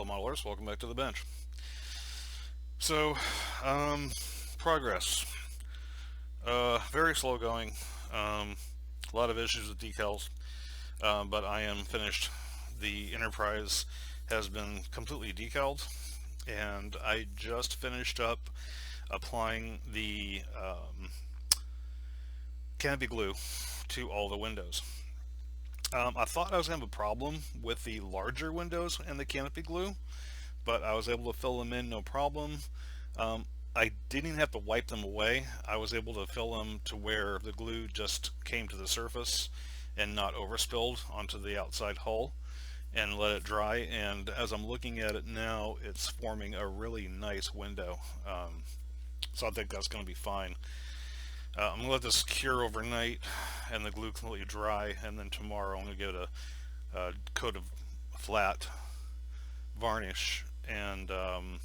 modelers, welcome back to the bench. So, progress. Very slow going. A lot of issues with decals, but I am finished. The Enterprise has been completely decaled, and I just finished up applying the canopy glue to all the windows. I thought I was going to have a problem with the larger windows and the canopy glue, but I was able to fill them in no problem. Um, I didn't even have to wipe them away. I was able to fill them to where the glue just came to the surface and not overspilled onto the outside hull, and let it dry. And as I'm looking at it now, it's forming a really nice window. So I think that's going to be fine. I'm going to let this cure overnight and the glue completely dry, and then tomorrow I'm going to give it a coat of flat varnish, and the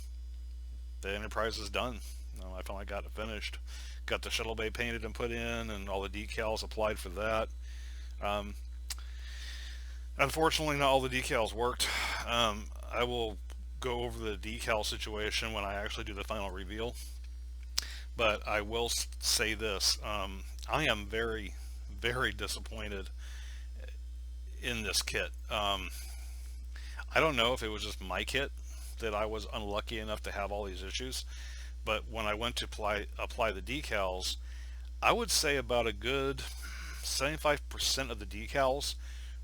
Enterprise is done. I finally got it finished. Got the shuttle bay painted and put in, and all the decals applied for that. Um, Unfortunately, not all the decals worked. I will go over the decal situation when I actually do the final reveal. But I will say this: I am very, very disappointed in this kit. I don't know if it was just my kit that I was unlucky enough to have all these issues, but when I went to apply the decals, I would say about a good 75% of the decals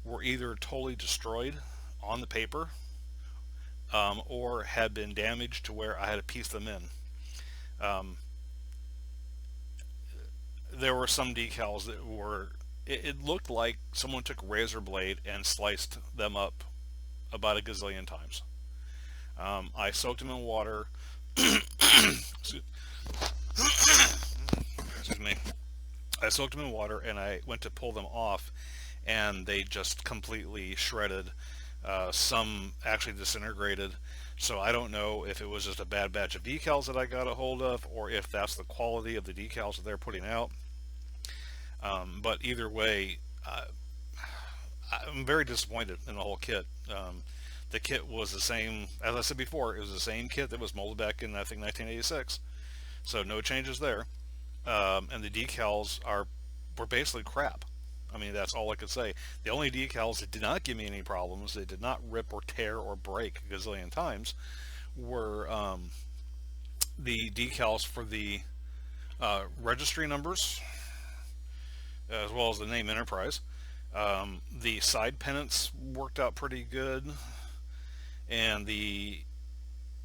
were either totally destroyed on the paper, or had been damaged to where I had to piece them in. Um, there were some decals that were, it looked like someone took a razor blade and sliced them up about a gazillion times. I soaked them in water. Excuse me. I soaked them in water and I went to pull them off, and they just completely shredded. Some actually disintegrated. So I don't know if it was just a bad batch of decals that I got a hold of, or if that's the quality of the decals that they're putting out. But either way, I'm very disappointed in the whole kit. The kit was the same, as I said before, it was the same kit that was molded back in, I think, 1986. So no changes there. And the decals were basically crap. I mean, that's all I could say. The only decals that did not give me any problems, they did not rip or tear or break a gazillion times, were the decals for the registry numbers, as well as the name Enterprise. The side pennants worked out pretty good, and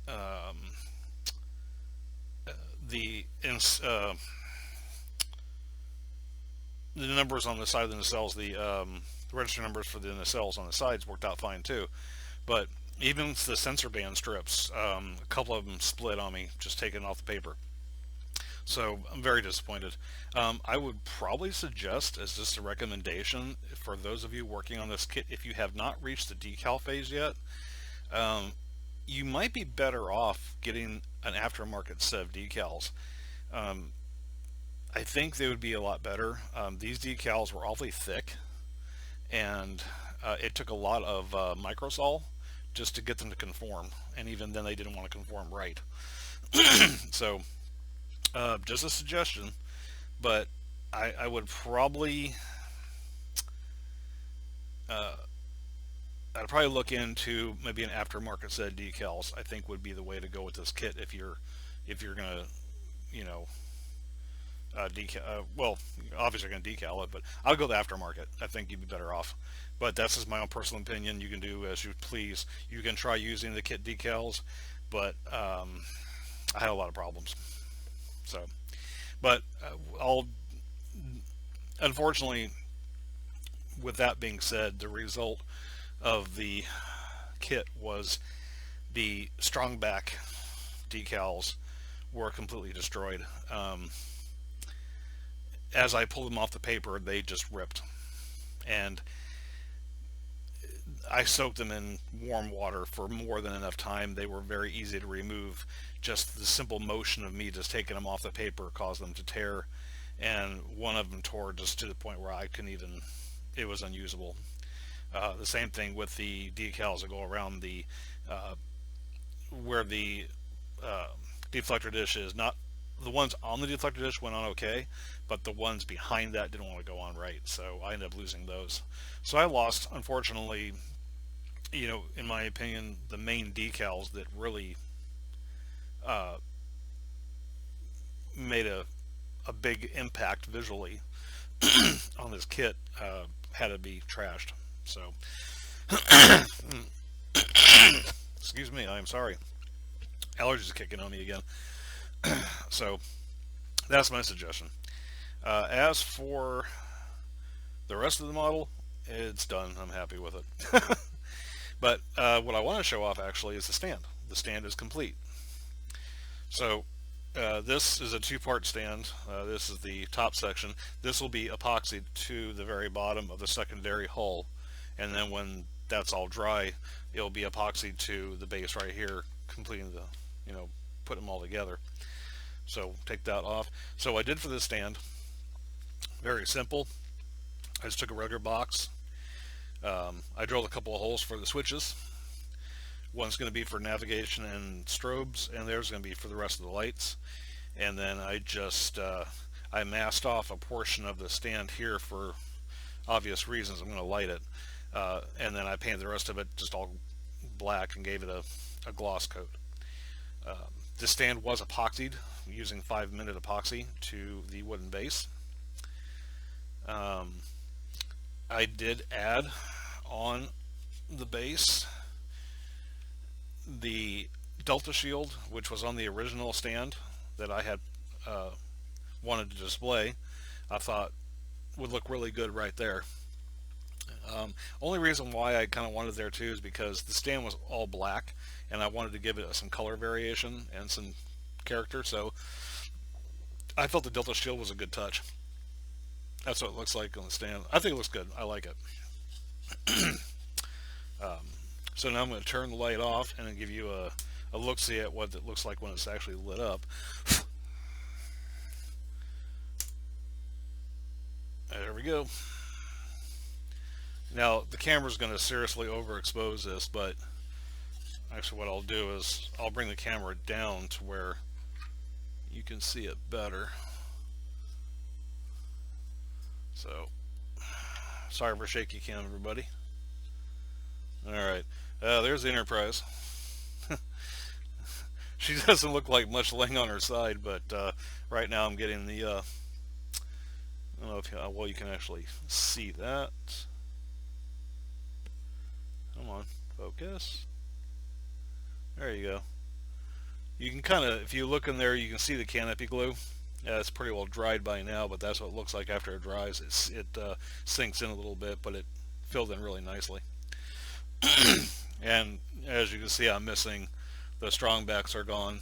um, the the numbers on the side of the nacelles, the register numbers for the nacelles on the sides worked out fine too. But even the sensor band strips, a couple of them split on me just taking off the paper. So I'm very disappointed. I would probably suggest, as just a recommendation for those of you working on this kit, if you have not reached the decal phase yet, um, you might be better off getting an aftermarket set of decals. Um, I think they would be a lot better. These decals were awfully thick, and it took a lot of microsol just to get them to conform, and even then they didn't want to conform right. So just a suggestion, but I would probably uh, I'd probably look into maybe an aftermarket set of decals. I think would be the way to go with this kit if you're gonna, you know, decal. Well, obviously you're gonna decal it, but I'll go the aftermarket. I think you'd be better off. But that's just my own personal opinion. You can do as you please. You can try using the kit decals, but I had a lot of problems. So, but I'll unfortunately, with that being said, the result of the kit was the strong back decals were completely destroyed. As I pulled them off the paper, they just ripped, and I soaked them in warm water for more than enough time. They were very easy to remove. Just the simple motion of me just taking them off the paper caused them to tear, and one of them tore just to the point where I couldn't even, it was unusable. The same thing with the decals that go around the where the uh, deflector dish is. Not the ones on the deflector dish went on okay, but the ones behind that didn't want to go on right, so I ended up losing those. So I lost, unfortunately, in my opinion, the main decals that really uh, made a big impact visually on this kit had to be trashed. So, excuse me, I am sorry. Allergies kicking on me again. So that's my suggestion. As for the rest of the model, it's done. I'm happy with it. But what I want to show off actually is the stand. The stand is complete. So this is a two-part stand. This is the top section. This will be epoxied to the very bottom of the secondary hull, and then when that's all dry, it'll be epoxied to the base right here, completing the, putting them all together. So take that off. So I did for this stand, very simple. I just took a regular box. I drilled a couple of holes for the switches. One's going to be for navigation and strobes, and there's going to be for the rest of the lights. And then I just I masked off a portion of the stand here for obvious reasons. I'm going to light it, and then I painted the rest of it just all black and gave it a gloss coat. This stand was epoxied using 5-minute epoxy to the wooden base. I did add on the base the Delta shield, which was on the original stand that I had wanted to display. I thought would look really good right there. Only reason why I kind of wanted it there too is because the stand was all black, and I wanted to give it some color variation and some character. So I felt the Delta shield was a good touch. That's what it looks like on the stand. I think it looks good. I like it. So now I'm going to turn the light off and then give you a look-see at what it looks like when it's actually lit up. There we go. Now the camera's going to seriously overexpose this, but actually what I'll do is I'll bring the camera down to where you can see it better. So sorry for shaky cam, everybody. Alright, there's the Enterprise. She doesn't look like much laying on her side, but right now I'm getting the I don't know if well, you can actually see that. Come on, focus. There you go. You can kind of, if you look in there, you can see the canopy glue. Yeah, it's pretty well dried by now, but that's what it looks like after it dries. It sinks in a little bit, but it filled in really nicely. And as you can see, I'm missing the strong backs are gone,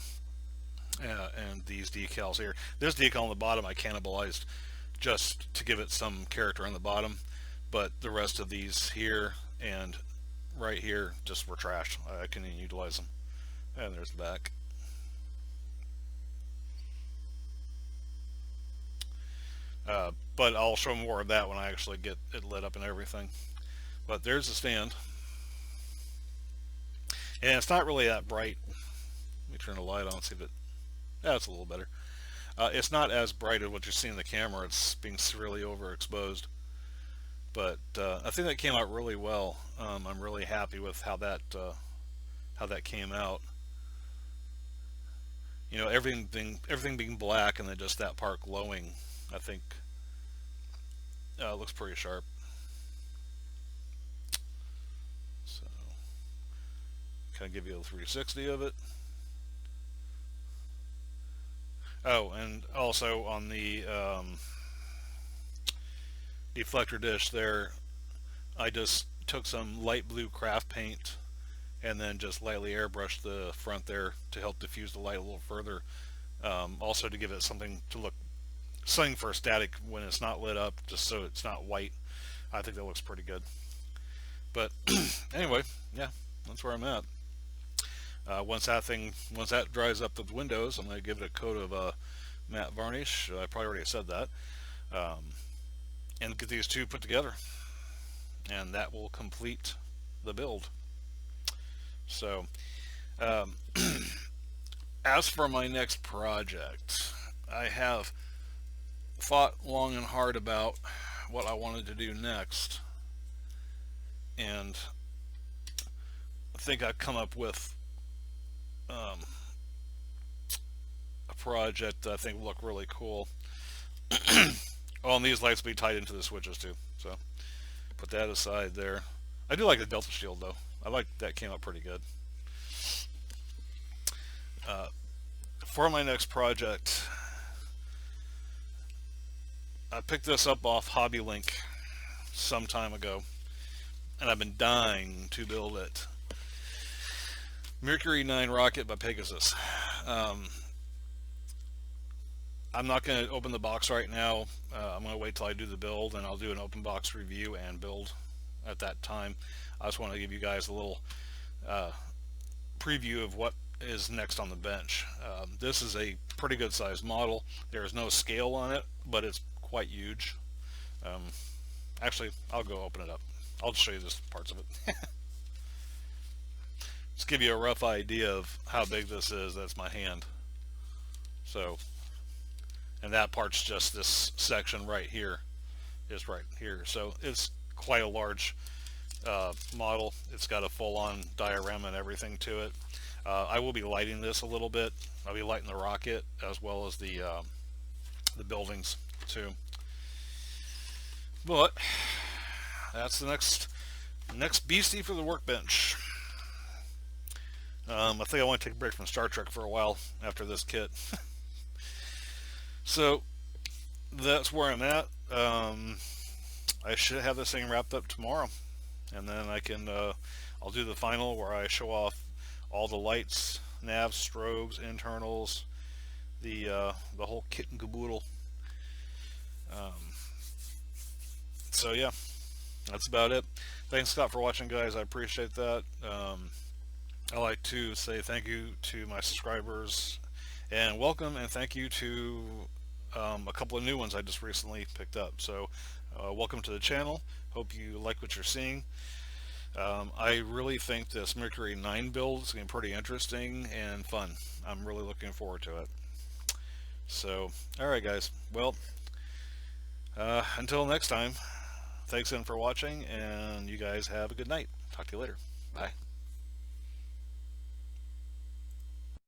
and these decals here. This decal on the bottom I cannibalized just to give it some character on the bottom, but the rest of these here and right here just were trashed. I couldn't utilize them. And there's the back. But I'll show more of that when I actually get it lit up and everything. But there's the stand. And it's not really that bright. Let me turn the light on and see if it... That's a little better. It's not as bright as what you see in the camera. It's being severely overexposed. But I think that came out really well. I'm really happy with how that came out. You know, everything being black and then just that part glowing, I think looks pretty sharp. So, kind of give you a 360 of it. Oh, and also on the deflector dish there, I just took some light blue craft paint and then just lightly airbrushed the front there to help diffuse the light a little further. Also to give it something to look, something for static when it's not lit up, just so it's not white. I think that looks pretty good. But anyway, yeah, that's where I'm at. Once that dries up the windows, I'm going to give it a coat of matte varnish. I probably already said that. And get these two put together. And that will complete the build. So, Um, as for my next project, I have thought long and hard about what I wanted to do next, and I think I've come up with um, a project that I think will look really cool. Oh, and these lights will be tied into the switches too. So put that aside there. I do like the Delta Shield though. I like that, came out pretty good. Uh, for my next project, I picked this up off Hobby Link some time ago, and I've been dying to build it. Mercury 9 rocket by Pegasus. Um, I'm not going to open the box right now. I'm going to wait till I do the build, and I'll do an open box review and build at that time. I just want to give you guys a little uh, preview of what is next on the bench. This is a pretty good sized model. There is no scale on it, but it's quite huge. Um, Actually, I'll go open it up. I'll just show you just parts of it. Just give you a rough idea of how big this is. That's my hand. So, and that part's just this section right here. Is right here. So it's quite a large model. It's got a full-on diorama and everything to it. I will be lighting this a little bit. I'll be lighting the rocket as well as the buildings too. But that's the next beastie for the workbench. I think I want to take a break from Star Trek for a while after this kit. So that's where I'm at. I should have this thing wrapped up tomorrow, and then I'll do the final where I show off all the lights, navs, strobes, internals, the whole kit and caboodle. Um, so yeah, that's about it. Thanks, Scott, for watching, guys. I appreciate that. I like to say thank you to my subscribers, and welcome and thank you to a couple of new ones I just recently picked up. So welcome to the channel. Hope you like what you're seeing. I really think this Mercury 9 build is going to be pretty interesting and fun. I'm really looking forward to it. So, alright guys, well, until next time, thanks again for watching, and you guys have a good night. Talk to you later. Bye.